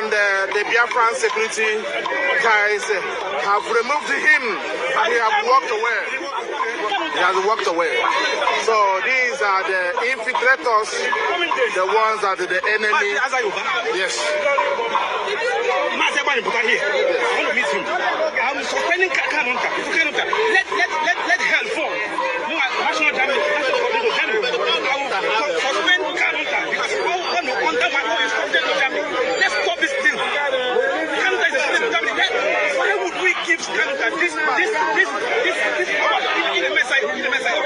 and the Biafran security guys have removed him and he has walked away. He has walked away. So these are the infiltrators, the ones that the enemy. Yes. MAZI here. I want to meet him. I'm suspending Kanu. Let hell fall. No, national damage. I will suspend Kanu because under my own instruction damage. Let's stop this thing. Kanu is a state damage. Why would we give Kanu this in the message?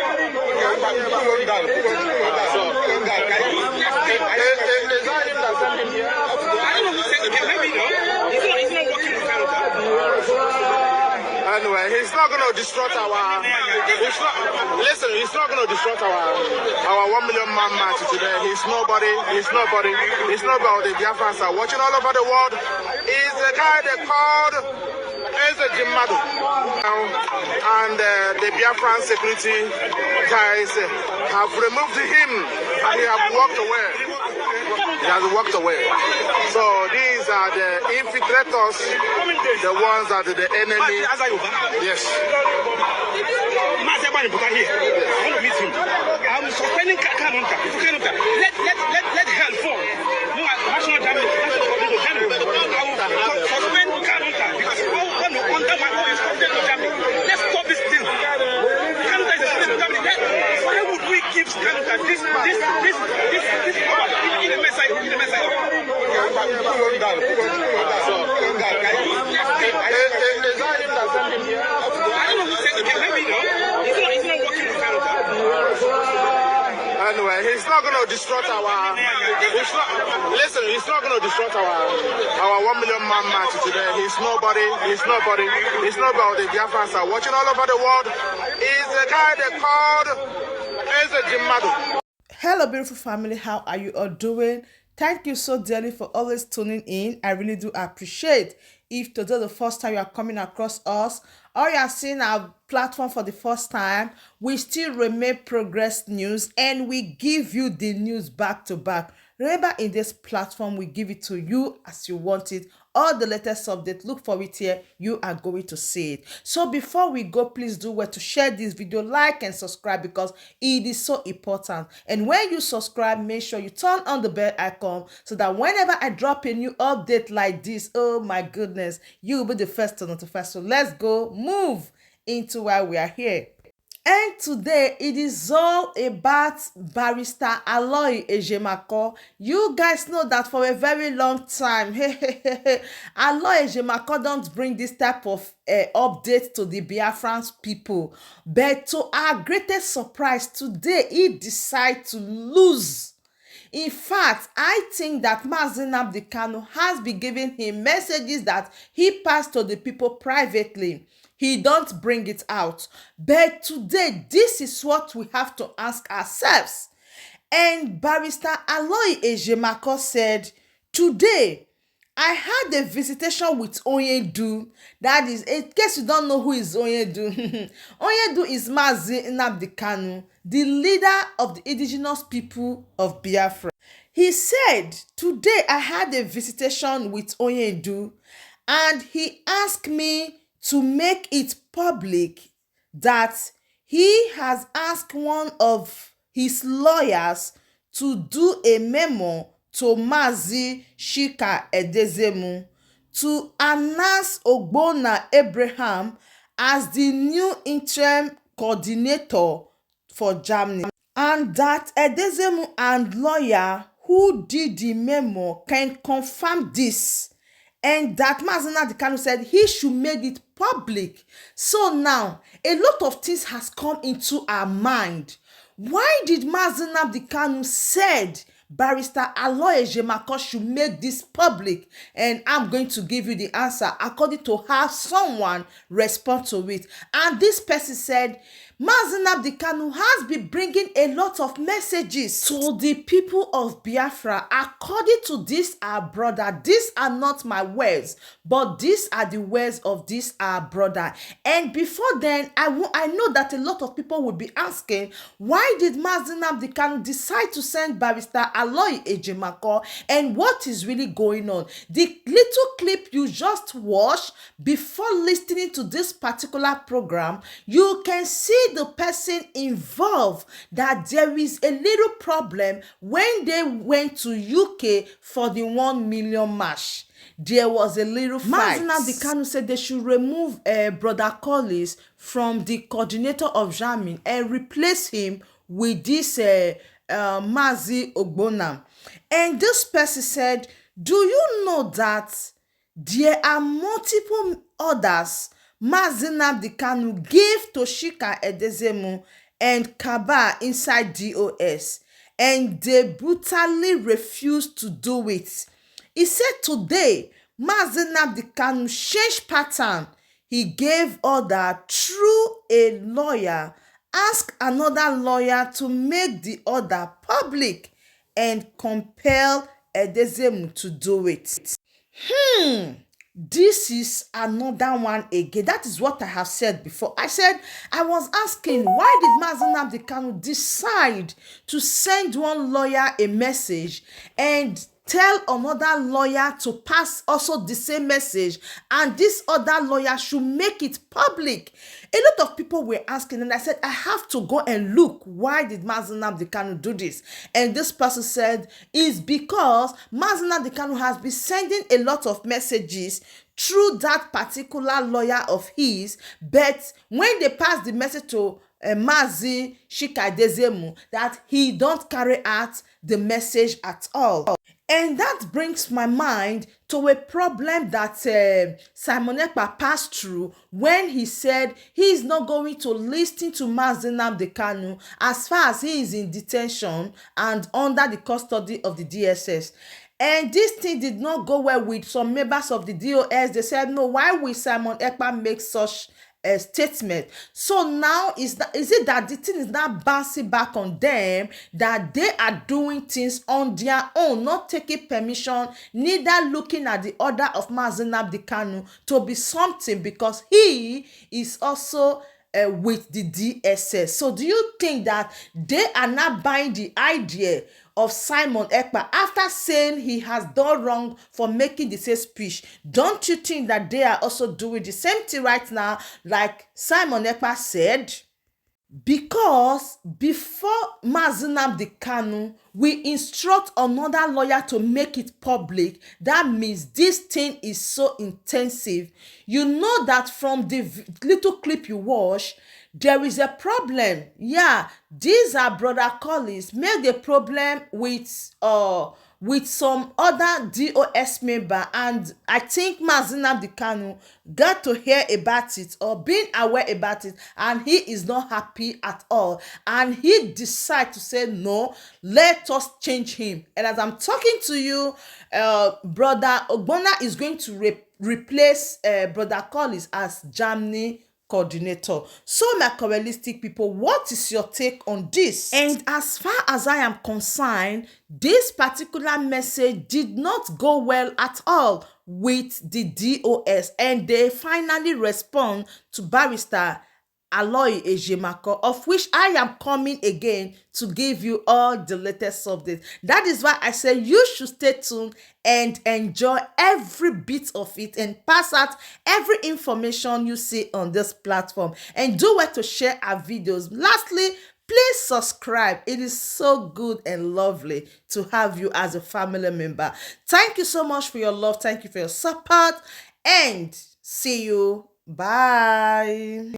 Anyway, he's not going to disrupt our. He's not going to disrupt our 1 million man match today. He's nobody. The Biafrans are watching all over the world. He's the guy they called Ejimakor, and the Biafran security guys have removed him and he has walked away. He has walked away. So these are the infiltrators, the ones that the enemy. Yes. MAZI here. I want to meet him. I'm suspending Kanu. Let hell fall. No, national damage. I will suspend Kanu because under my own instruction damage. Let's stop this thing. Kanu is a state damage. Why would we give Kanu this in the message? Anyway, he's not going to disrupt our. He's not going to disrupt our 1 million man match today. He's nobody. The Biafrans are watching all over the world. He's the guy they called Ejimakor. Hello, beautiful family. How are you all doing? Thank you so dearly for always tuning in. I really do appreciate. If today the first time you are coming across us or you are seeing our platform for the first time, we still remain Progress News and we give you the news back to back. Remember, in this platform, we give it to you as you want it. All the latest update, look for it here. You are going to see it. So before we go, please do well to share this video, like and subscribe because it is so important. And when you subscribe, make sure you turn on the bell icon so that whenever I drop a new update like this, oh my goodness, you will be the first to notify. So let's go move into why we are here. And today, it is all about Barrister Aloy Ejimakor. You guys know that for a very long time, Aloy Ejimakor don't bring this type of update to the Biafran people. But to our greatest surprise, today, he decided to lose. In fact, I think that MAZI Nnamdi Kanu has been giving him messages that he passed to the people privately. He don't bring it out. But today, this is what we have to ask ourselves. And Barrister Aloy Ejimakor said, today, I had a visitation with Onyedu. That is, in case you don't know who is Onyedu, Onyedu is MAZI Nnamdi Kanu, the leader of the indigenous people of Biafra. He said, today I had a visitation with Onyedu and he asked me to make it public that he has asked one of his lawyers to do a memo to MAZI Shika Edezemu to announce Ogbonna Abraham as the new interim coordinator for Germany, and that Edezemu and lawyer who did the memo can confirm this, and that MAZI Nnamdi Kanu said he should make it public. So now, a lot of things has come into our mind. Why did MAZI Nnamdi Kanu said Barrister Aloy Ejimakor should make this public? And I'm going to give you the answer according to how someone respond to it. And this person said, MAZI Nnamdi Kanu has been bringing a lot of messages to the people of Biafra. According to this our brother, these are not my words, but these are the words of this our brother. And before then, I know that a lot of people will be asking, why did MAZI Nnamdi Kanu decide to send Barrister Aloy Ejimakor, and what is really going on? The little clip you just watched before listening to this particular program, you can see the person involved, that there is a little problem when they went to UK for the 1 million march. There was a little fight. MAZI Nnamdi Kanu said they should remove Brother Collins from the coordinator of jamming and replace him with this MAZI Ogbonna. And this person said, do you know that there are multiple others MAZI Nnamdi Kanu gave to Chika Edezemu and Kaba inside DOS, and they brutally refused to do it. He said today, MAZI Nnamdi Kanu changed pattern. He gave order through a lawyer, ask another lawyer to make the order public and compel Edezemu to do it. This is another one again. That is what I have said before. I was asking, why did MAZI Nnamdi Kanu decide to send one lawyer a message and tell another lawyer to pass also the same message, and this other lawyer should make it public? A lot of people were asking, and I said, I have to go and look, why did MAZI Nnamdi Kanu do this? And this person said, it's because MAZI Nnamdi Kanu has been sending a lot of messages through that particular lawyer of his, but when they pass the message to MAZI Chika Edezemu, that he don't carry out the message at all. And that brings my mind to a problem that Simon Ekpa passed through when he said he is not going to listen to MAZI Nnamdi Kanu as far as he is in detention and under the custody of the DSS. And this thing did not go well with some members of the DOS. They said, no, why will Simon Ekpa make such a statement? So now is it that the thing is now bouncing back on them, that they are doing things on their own, not taking permission, neither looking at the order of MAZI Nnamdi Kanu to be something, because he is also with the DSS. So do you think that they are not buying the idea of Simon Ekpa after saying he has done wrong for making the same speech? Don't you think that they are also doing the same thing right now, like Simon Ekpa said? Because before MAZI Nnamdi Kanu we instruct another lawyer to make it public, that means this thing is so intensive. You know that from the little clip you watch, there is a problem. Yeah, these are Brother Collins make the problem with some other DOS member, and I think MAZI Nnamdi Kanu got to hear about it or being aware about it, and he is not happy at all, and he decided to say, no, let us change him. And as I'm talking to you, Brother Ogbonna is going to replace Brother Collins as Germany coordinator. So my correlistic people, what is your take on this? And as far as I am concerned, this particular message did not go well at all with the DOS, and they finally respond to Barrister Aloy Ejimakor, of which I am coming again to give you all the latest updates. That is why I say you should stay tuned and enjoy every bit of it and pass out every information you see on this platform. And do well to share our videos. Lastly, please subscribe. It is so good and lovely to have you as a family member. Thank you so much for your love. Thank you for your support. And see you. Bye.